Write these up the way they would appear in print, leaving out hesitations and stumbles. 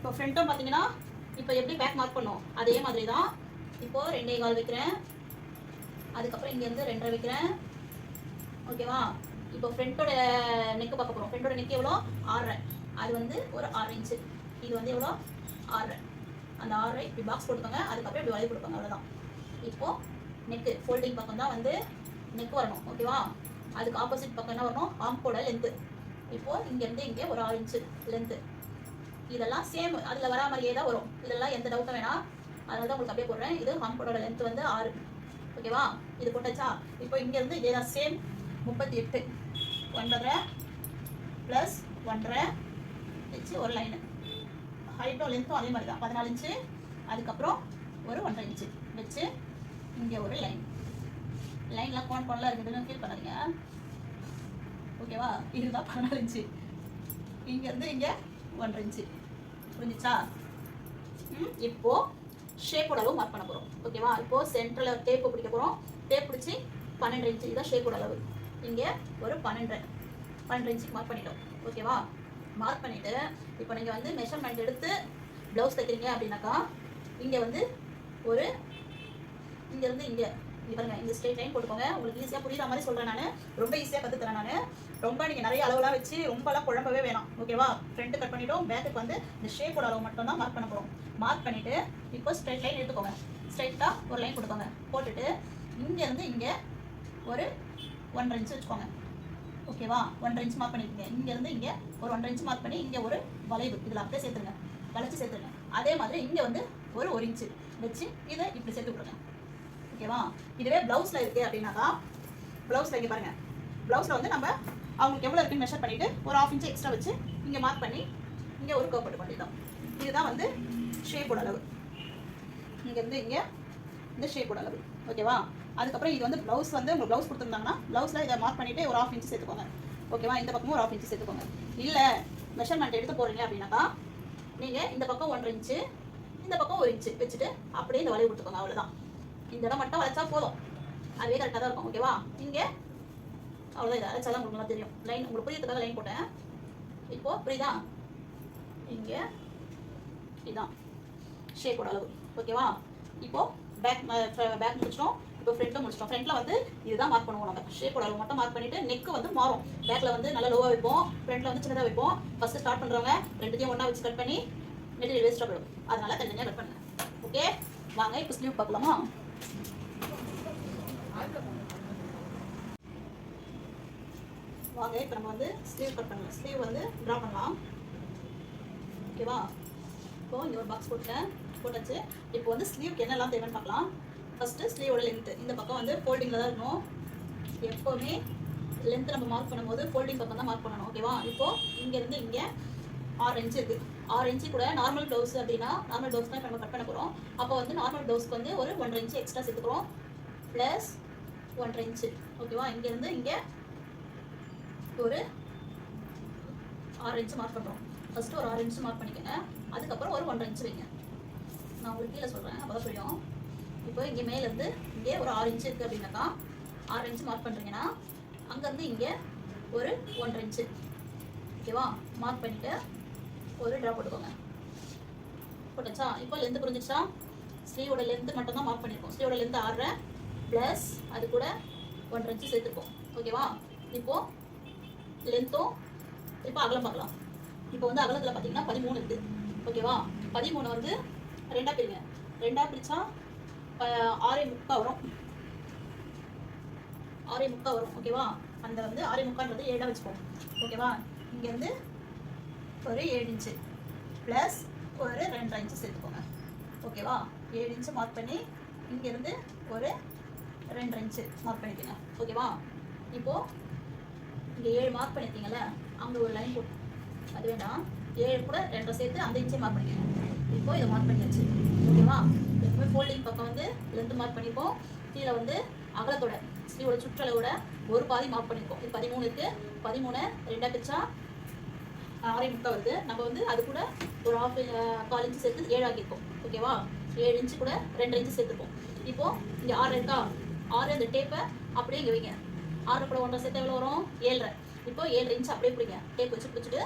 இப்போ ஃப்ரண்ட்டும் பார்த்தீங்கன்னா இப்போ எப்படி பேக் மார்க் பண்ணோம் அதே மாதிரி தான். இப்போது 2.25 வைக்கிறேன், அதுக்கப்புறம் இங்கேருந்து 2.5 வைக்கிறேன். ஓகேவா? இப்போ ஃப்ரண்ட்டோட நெக்கு பார்க்க போகிறோம். ஃப்ரண்ட்டோட நெக் எவ்வளோ? 6.5. அது வந்து ஒரு 6 இன்ச்சு. இது வந்து எவ்வளோ? 6.5. அந்த 6.5 இப்படி பாக்ஸ் போட்டுக்கோங்க. அதுக்கப்புறம் இப்படி வளைவு கொடுப்பாங்க, அவ்வளோதான். இப்போது நெக்கு ஃபோல்டிங் பக்கம் தான் வந்து நெக் வரணும். ஓகேவா? அதுக்கு ஆப்போசிட் பக்கம் என்ன வரணும்? ஆம்கோட லென்த்து. இப்போது இங்கேருந்து இங்கே ஒரு 6 இன்ச்சு லென்த்து. இதெல்லாம் சேம் அதில் வரா மாதிரியே தான் வரும். இதெல்லாம் எந்த டவுட்டும் வேணாம், அதனால தான் உங்களுக்கு அப்படியே போடுறேன். இது ஆம்கோட லென்த்து வந்து 6. ஓகேவா? இது போட்டாச்சா? இப்போ இங்கேருந்து இதே தான் சேம் 38 9.5 ப்ளஸ் 1.5 வச்சு ஒரு லைனு. ஹைட்டும் லென்த்தும் அதே மாதிரி தான் 14 இன்ச்சு. அதுக்கப்புறம் ஒரு 1.5 இன்ச்சு வச்சு இங்கே ஒரு லைன். லைன்லாம் கோணலாம் இருக்குதுன்னு ஃபீல் பண்ணாதீங்க. ஓகேவா? இதுதான் 14 இன்ச்சு. இங்கேருந்து இங்கே 1.5 இன்ச்சு. புரிஞ்சிச்சா? இப்போது ஷேப்போட அளவு மார்க் பண்ண போகிறோம். ஓகேவா? இப்போது சென்டரில் டேப்பு பிடிக்க போகிறோம். டேப் பிடிச்சி 12 இன்ச்சு இதுதான் ஷேப்போட அளவு. இங்கே ஒரு 12 இன்ச்சுக்கு மார்க் பண்ணிட்டோம். ஓகேவா? மார்க் பண்ணிவிட்டு இப்போ நீங்கள் வந்து மெஷர்மெண்ட் எடுத்து ப்ளவுஸ் தைக்கிறீங்க அப்படின்னாக்கா இங்கே வந்து ஒரு இங்கேருந்து இங்கே பாருங்கள், இந்த ஸ்ட்ரெயிட் லைன் போட்டுக்கோங்க. உங்களுக்கு ஈஸியாக புரியுற மாதிரி சொல்கிறேன் நான். ரொம்ப ஈஸியாக கற்றுத்தரேன் நான். ரொம்ப நீங்கள் நிறைய அளவுலாம் வச்சு ரொம்பலாம் குழம்பவே வேணாம். ஓகேவா? ஃப்ரண்ட்டு கட் பண்ணிவிட்டோம். பேக்குக்கு வந்து இந்த ஷேப்போட அளவு மட்டும் தான் மார்க் பண்ண போகிறோம். மார்க் பண்ணிவிட்டு இப்போ ஸ்ட்ரெயிட் லைன் எடுத்துக்கோங்க. ஸ்ட்ரெயிட்டாக ஒரு லைன் கொடுக்கோங்க. போட்டுட்டு இங்கேருந்து இங்கே ஒரு 1.5 இன்ச்சு வச்சுக்கோங்க. ஓகேவா? 1.5 இன்ச்சு மார்க் பண்ணிக்கோங்க. இங்கேருந்து இங்கே ஒரு 1.5 இன்ச்சு மார்க் பண்ணி இங்கே ஒரு வளைவு இதில் அப்படியே சேர்த்துருங்க, வளைச்சி சேர்த்துருங்க. அதே மாதிரி இங்கே வந்து ஒரு 1 இன்ச்சு வச்சு இதை இப்படி சேர்த்து விட்ருங்க. ஓகேவா? இதுவே ப்ளவுஸில் இருக்குது அப்படின்னாக்கா ப்ளவுஸில் இங்கே பாருங்கள், ப்ளவுஸில் வந்து நம்ம அவங்களுக்கு எவ்வளோ இருக்குன்னு மெஷர் பண்ணிவிட்டு ஒரு 1/2 இன்ச்சு எக்ஸ்ட்ரா வச்சு இங்கே மார்க் பண்ணி இங்கே ஒரு கர்வ் போட்டு பண்ணிட்டோம். இதுதான் வந்து ஷேப்போட அளவு. இங்கேருந்து இங்கே இந்த ஷேப்போட அளவு. ஓகேவா? அதுக்கப்புறம் இது வந்து ப்ளவுஸ் வந்து உங்களுக்கு ப்ளவுஸ் கொடுத்துருந்தாங்கன்னா ப்ளவுஸில் இதை மார்க் பண்ணிவிட்டு ஒரு 1/2 இன்ச்சு சேர்த்துக்கோங்க. ஓகேவா? இந்த பக்கமும் ஒரு 1/2 இன்ச்சு சேர்த்துக்கோங்க. இல்லை மெஷர்மெண்ட் எடுத்து போகிறீங்க அப்படின்னாக்கா நீங்கள் இந்த பக்கம் 1.5 இன்ச்சு, இந்த பக்கம் 1 இன்ச்சு வச்சுட்டு அப்படியே இந்த வளைவு கொடுத்துக்கோங்க. அவ்வளோதான். இந்த இடம் மட்டும் வளைச்சா போதும், அதுவே கரெக்டாக தான் இருக்கும். ஓகேவா? இங்கே அவ்வளோதான். இதை அரைச்சாதான் உங்களுக்கு நல்லா தெரியும். லைன் உங்களுக்கு புரியறதுக்காக லைன் போட்டேன். இப்போது புரியுதா? இங்கே இதுதான் ஷேப்போட அளவு. ஓகேவா? இப்போது பேக் முடிச்சிட்டோம். இப்போ ஃப்ரண்ட்டும் முடிச்சிட்டோம். ஃப்ரண்ட்டில் வந்து இதுதான் மார்க் பண்ணுவோம். நம்ம ஷேப்போட அளவு மட்டும் மார்க் பண்ணிவிட்டு நெக்கு வந்து மாறும். பேக்கில் வந்து நல்லா லோவாக வைப்போம், ஃப்ரண்ட்டில் வந்து சின்னதாக வைப்போம். ஃபஸ்ட்டு ஸ்டார்ட் பண்ணுறவங்க ரெண்டுத்தையும் ஒன்றா வச்சு கட் பண்ணி மெட்டீரியல் வேஸ்ட்டாக போயிடும். அதனால் தனித்தனியாக கட் பண்ணுங்க. ஓகே வாங்க இப்போ ஸ்லீவ் பார்க்கலாமா? வாங்க இப்போ நம்ம வந்து ஸ்லீவ் கட் பண்ணலாம். ஸ்லீவ் வந்து ட்ரா பண்ணலாம். ஓகேவா? இப்போது இங்கே ஒரு பாக்ஸ் போட்டாச்சு. இப்போ வந்து ஸ்லீவ்க்கு என்னெல்லாம் தேவைன்னு பார்க்கலாம். ஃபஸ்ட்டு ஸ்லீவோட லென்த்து இந்த பக்கம் வந்து ஃபோல்டிங்கில் தான் இருக்கணும். எப்போவுமே லென்த்து நம்ம மார்க் பண்ணும்போது ஃபோல்டிங் பக்கம் தான் மார்க் பண்ணணும். ஓகேவா? இப்போது இங்கேருந்து இங்கே 6 இன்ச்சு இருக்குது. 6 இன்ச்சு கூட நார்மல் ப்ளவுஸ் அப்படின்னா நார்மல் ப்ளவுஸ் தான் இப்போ நம்ம கட் பண்ண போகிறோம். அப்போ வந்து நார்மல் ப்ளவுஸ்க்கு வந்து ஒரு 1.5 இன்ச்சு எக்ஸ்ட்ரா சேர்த்துக்கிறோம் ப்ளஸ் 1.5 இன்ச்சு. ஓகேவா? இங்கேருந்து இங்கே ஒரு 6 இன்ச்சு மார்க் பண்ணுறோம். ஃபஸ்ட்டு ஒரு 6 இன்ச்சு மார்க் பண்ணிக்கோங்க. அதுக்கப்புறம் ஒரு 1.5 இன்ச்சு வைங்க. நான் உங்களுக்கு கீழே சொல்கிறேன், அப்போ தான் புரியும். இப்போ இங்கே மேலேருந்து இங்கே ஒரு 6 இன்ச்சு இருக்குது அப்படின்னாக்கா 6 இன்ச்சு மார்க் பண்ணுறீங்கன்னா அங்கேருந்து இங்கே ஒரு 1.5 இன்ச்சு. ஓகேவா? மார்க் பண்ணிவிட்டு ஒரு ட்ரா போட்டுக்கோங்க. போட்டுச்சா? இப்போ லென்த்து புரிஞ்சிச்சா? ஸ்லீவோட லென்த்து மட்டும் தான் மார்க் பண்ணியிருக்கோம். ஸ்லீவோட லென்த்து 6 ப்ளஸ் அது கூட 1.5 இன்ச்சு சேர்த்துருக்கோம். ஓகேவா? இப்போது லென்த்தும் இப்போ அகலம் பார்க்கலாம். இப்போ வந்து அகலத்தில் பார்த்தீங்கன்னா 13 இருக்குது. ஓகேவா? 13 வந்து 2ஆக பிரிங்க. 2ஆக பிரித்தா 6.75 வரும். 6.75 வரும். ஓகேவா? அந்த வந்து 6.75 7ஆக வச்சுப்போம். ஓகேவா? இங்கேருந்து ஒரு 7 இன்ச்சு ப்ளஸ் ஒரு 2.5 இன்ச்சு சேர்த்துக்கோங்க. ஓகேவா? 7 இன்ச்சு மார்க் பண்ணி இங்கேருந்து ஒரு 2.5 இன்ச்சு மார்க் பண்ணிக்கோங்க. ஓகேவா? இப்போது இங்கே 7 மார்க் பண்ணியிருக்கீங்கல்ல, அங்கே ஒரு லைன் போட்டு அது வேண்டாம், 7 கூட 2 சேர்த்து அந்த இன்ச்சே மார்க் பண்ணிக்கோங்க. இப்போது இதை மார்க் பண்ணியாச்சு. ஓகேவா? எப்பவுமே ஃபோல்டிங் பக்கம் வந்து லென்த்து மார்க் பண்ணிப்போம். கீழே வந்து அகலத்தோட ஸ்லீவோட சுற்றளவோட ஒரு பாதி மார்க் பண்ணியிருக்கோம். இது 13 இருக்குது. 13 2ஆக பிரிச்சா 6.75 வருது. நம்ம வந்து அது கூட ஒரு 1/4 இன்ச்சு சேர்த்து 7 ஆக்கியிருக்கோம். ஓகேவா? 7 இன்ச்சு கூட 2.5 இன்ச்சு சேர்த்துருக்கோம். இப்போது இங்கே 6 இருக்கா? 6 இந்த டேப்பை அப்படியே இங்கே வைங்க. 6 கூட 1 சேர்த்து எவ்வளோ வரும்? 7.5. இப்போ 7 இன்ச்சு அப்படியே பிடிங்க. டேப் வச்சு பிடிச்சிட்டு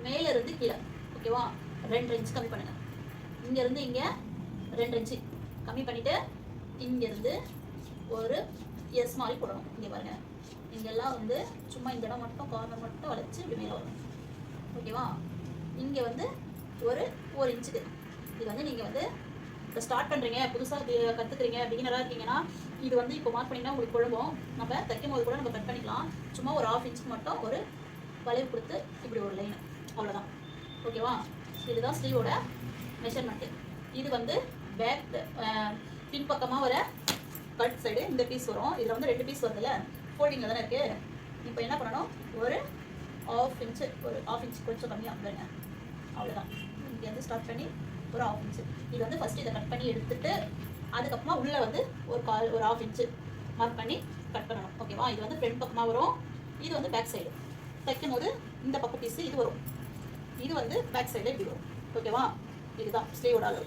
மேலே இருந்து கீழே. ஓகேவா? 2 இன்ச் கம்மி பண்ணுங்கள். இங்கேருந்து இங்கே 2 இன்ச்சு கம்மி பண்ணிவிட்டு இங்கேருந்து ஒரு எஸ் மாதிரி போடணும். இங்கே பாருங்கள், இங்கெல்லாம் வந்து சும்மா இந்த இடம் மட்டும் கார்னர் மட்டும் வளைச்சி இப்படி மேலே வரும். ஓகேவா? இங்கே வந்து ஒரு 1 இன்ச்சுக்கு இது வந்து நீங்கள் வந்து இப்போ ஸ்டார்ட் பண்ணுறீங்க, புதுசாக கற்றுக்குறீங்க, பிகினராக இருக்கீங்கன்னா இது வந்து இப்போ மார்க் பண்ணிங்கன்னா உங்களுக்கு குழம்பும். நம்ம தைக்கும் போது கூட நம்ம கட் பண்ணிக்கலாம். சும்மா ஒரு 1/2 இன்ச்சுக்கு மட்டும் ஒரு வளைவு கொடுத்து இப்படி ஒரு லைன், அவ்வளோதான். ஓகேவா? இதுதான் ஸ்லீவோட மெஷர்மெண்ட்டு. இது வந்து பேக் பின்பக்கமாக வர கட் சைடு இந்த பீஸ் வரும். இதில் வந்து 2 பீஸ் வருதுல்ல, ஃபோல்டிங்கில் தானே இருக்குது. இப்போ என்ன பண்ணணும், ஒரு 1/2 இன்ச்சு, ஒரு 1/2 இன்ச்சு கொஞ்சம் கம்மியாக வந்துடுங்க, அவ்வளோதான். இங்கேருந்து ஸ்டார்ட் பண்ணி ஒரு 1/2 இன்ச்சு. இது வந்து ஃபஸ்ட்டு இதை கட் பண்ணி எடுத்துட்டு அதுக்கப்புறமா உள்ளே வந்து ஒரு 1/2 இன்ச்சு மார்க் பண்ணி கட் பண்ணணும். ஓகேவா? இது வந்து ஃப்ரண்ட் பக்கமாக வரும், இது வந்து பேக் சைடு. தைக்கும் போது இந்த பக்கம் பீஸு இது வரும், இது வந்து பேக் சைடில் இப்படி வரும். ஓகேவா? இதுதான் ஸ்லீவோட அளவு.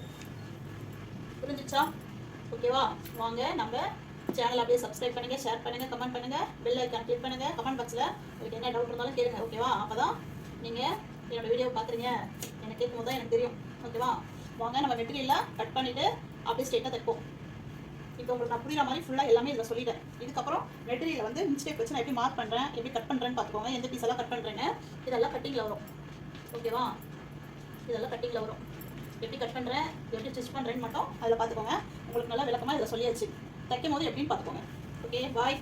புரிஞ்சிச்சா? ஓகேவா? வாங்க நம்ம சேனல் அப்படியே சப்ஸ்கிரைப் பண்ணுங்கள், ஷேர் பண்ணுங்கள், கமெண்ட் பண்ணுங்கள், பெல் ஐக்கான் கிளிக் பண்ணுங்கள். கமெண்ட் பாக்ஸில் உங்களுக்கு என்ன டவுட் இருந்தாலும் கேளுங்க. ஓகேவா? அப்போ தான் நீங்கள் என்னோடய வீடியோ பார்க்குறீங்க, எனக்கு கேட்கும் போது தான் எனக்கு தெரியும். ஓகேவா? வாங்க நம்ம மெட்டீரியலில் கட் பண்ணிவிட்டு அப்படியே ஸ்ட்ரெயிட்டாக தைப்போம். இப்போ உங்களுக்கு நான் புரியுற மாதிரி ஃபுல்லாக எல்லாமே இதில் சொல்லிட்டேன். இதுக்கப்புறம் மெட்டீரியல் வந்து மிஸ்டேக் வச்சு நான் எப்படி மார்க் பண்ணுறேன், எப்படி கட் பண்ணுறேன்னு பார்த்துக்கோங்க. எந்த பீஸ் எல்லாம் கட் பண்ணுறேன்னு இதெல்லாம் கட்டிங்கில் வரும். ஓகேவா? இதெல்லாம் கட்டிங்கில் வரும். எப்படி கட் பண்ணுறேன், எப்படி ஸ்டிச் பண்ணுறேன்னு மட்டும் அதில் பார்த்துக்கோங்க. உங்களுக்கு நல்லா விளக்கமாக இதில் சொல்லியாச்சு. தைக்கும் போது எப்படின்னு பார்த்துக்கோங்க. ஓகே, பாய்.